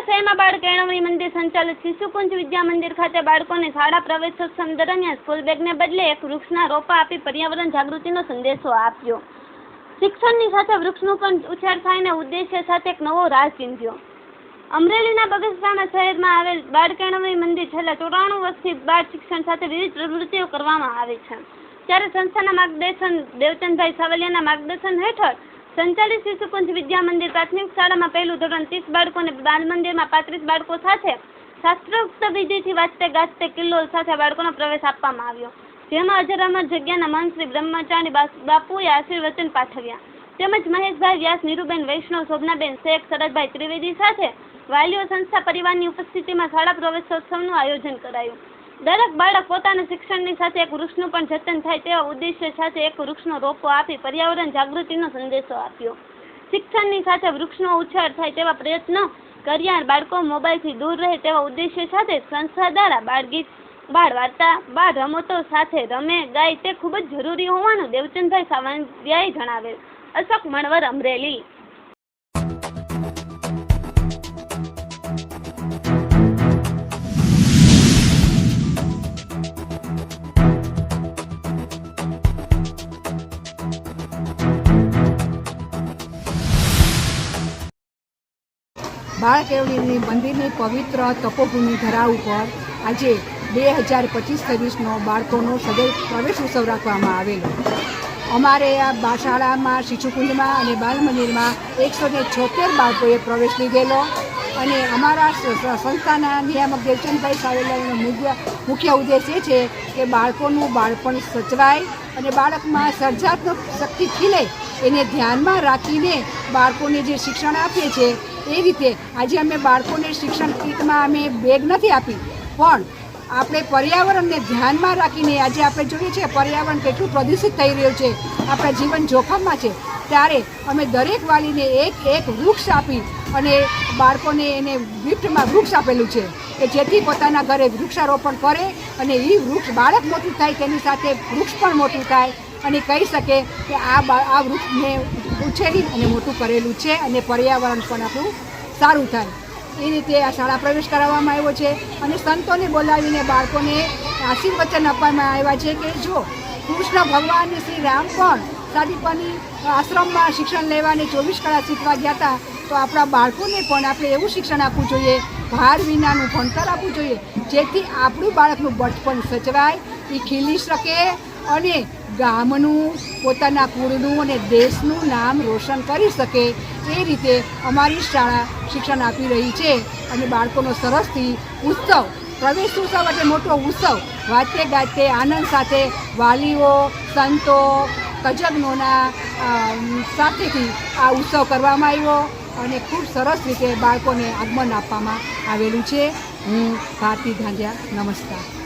શહેરમાં બાળ કેળવણી મંદિર સંચાલિત શિશુકુંજ વિદ્યા મંદિર ખાતે બાળકોને શાળા પ્રવેશોત્સવ દરમિયાન સ્કૂલ બેગને બદલે એક વૃક્ષના રોપા આપી પર્યાવરણ જાગૃતિનો સંદેશો આપ્યો। શિક્ષણની સાથે વૃક્ષનું પણ ઉછેર થાયને ઉદ્દેશ્ય સાથે એક નવો રાહ ચીંધ્યો। અમરેલીના બગસરાના શહેરમાં આવેલ બાળ કેળવણી મંદિર છેલ્લા 94 વર્ષથી બાળ શિક્ષણ સાથે વિવિધ પ્રવૃત્તિઓ કરવામાં આવે છે। ત્યારે સંસ્થાના માર્ગદર્શન દેવચંદભાઈ સાવલિયાના માર્ગદર્શન હેઠળ સંચાલિત શિશુકુંજ વિદ્યા મંદિર પ્રાથમિક શાળામાં પહેલું ધોરણ 30 બાળકોને બાલ મંદિરમાં 35 બાળકો સાથે શાસ્ત્રોક્ત વિધિથી વાંચતે ગાજતે કિલ્લોલ સાથે બાળકોનો પ્રવેશ આપવામાં આવ્યો, જેમાં અજર અમર જગ્યાના મન શ્રી બ્રહ્મચારી બાપુએ આશીર્વચન પાઠવ્યા તેમજ મહેશભાઈ વ્યાસ, નીરુબેન વૈષ્ણવ, શોભનાબેન શેખ, શરદભાઈ ત્રિવેદી સાથે વાલીઓ સંસ્થા પરિવારની ઉપસ્થિતિમાં શાળા પ્રવેશોત્સવનું આયોજન કરાયું। દરેક બાળક પોતાના શિક્ષણની સાથે એક વૃક્ષનું પણ જતન થાય તેવા ઉદ્દેશ્ય સાથે એક વૃક્ષનો રોપો આપી પર્યાવરણ જાગૃતિનો સંદેશો આપ્યો। શિક્ષણની સાથે વૃક્ષનો ઉછેર થાય તેવા પ્રયત્નો કર્યા। બાળકો મોબાઈલથી દૂર રહે તેવા ઉદ્દેશ્ય સાથે સંસ્થા દ્વારા બાળગીત, બાળ વાર્તા, બાળ રમતો સાથે રમે ગાય તે ખૂબ જ જરૂરી હોવાનું દેવચંદભાઈ સાવલિયાએ જણાવેલ। અશોક મણવર, અમરેલી। બાળ કેળવણી મંદિરની પવિત્ર તપોભૂમિ ધરા ઉપર આજે 2025-26નો બાળકોનો સદૈવ પ્રવેશ ઉત્સવ રાખવામાં આવેલો। અમારે આ શાળામાં શિશુકુંજમાં અને બાલ મંદિરમાં 176 બાળકોએ પ્રવેશ લીધેલો અને અમારા સંસ્થાના નિયામક દેવચંદભાઈ સાવલિયાનો મુખ્ય ઉદ્દેશ એ છે કે બાળકોનું બાળપણ સચવાય અને બાળકમાં સર્જનાત્મક શક્તિ ખીલે એને ધ્યાનમાં રાખીને બાળકોને જે શિક્ષણ આપીએ છીએ એ રીતે આજે અમે બાળકોને શિક્ષણ કીટમાં અમે બેગ નથી આપી, પણ આપણે પર્યાવરણને ધ્યાનમાં રાખીને આજે આપણે જોઈએ છીએ પર્યાવરણ કેટલું પ્રદૂષિત થઈ રહ્યું છે, આપણા જીવન જોખમમાં છે, ત્યારે અમે દરેક વાલીને એક વૃક્ષ આપી અને બાળકોને એને ગિફ્ટમાં વૃક્ષ આપેલું છે કે જેથી પોતાના ઘરે વૃક્ષારોપણ કરે અને એ વૃક્ષ બાળક મોટું થાય તેની સાથે વૃક્ષ પણ મોટું થાય અને કહી શકે કે આ વૃક્ષને ઉછેરી અને મોટું કરેલું છે અને પર્યાવરણ પણ આપણું સારું થાય। એ રીતે આ શાળા પ્રવેશ કરાવવામાં આવ્યો છે અને સંતોને બોલાવીને બાળકોને આશીર્વચન આપવામાં આવ્યા છે કે જો કૃષ્ણ ભગવાન શ્રી રામ પણ સાદીપની આશ્રમમાં શિક્ષણ લેવાને 24 કળા શીખવા ગયા હતા, તો આપણા બાળકોને પણ આપણે એવું શિક્ષણ આપવું જોઈએ, ભાર વિનાનું ભણતર આપવું જોઈએ, જેથી આપણું બાળકનું બચપણ સચવાય, એ ખીલી શકે અને ગામનું, પોતાના કુળનું અને દેશનું નામ રોશન કરી શકે। એ રીતે અમારી શાળા શિક્ષણ આપી રહી છે અને બાળકોનો સરસથી ઉત્સવ, પ્રવેશ ઉત્સવ એટલે મોટો ઉત્સવ, વાતે ગાતે આનંદ સાથે વાલીઓ, સંતો, તજજ્ઞોના સાથેથી આ ઉત્સવ કરવામાં આવ્યો અને ખૂબ સરસ રીતે બાળકોને આગમન આપવામાં આવેલું છે। હું ભારતી ધાંધિયા, નમસ્કાર।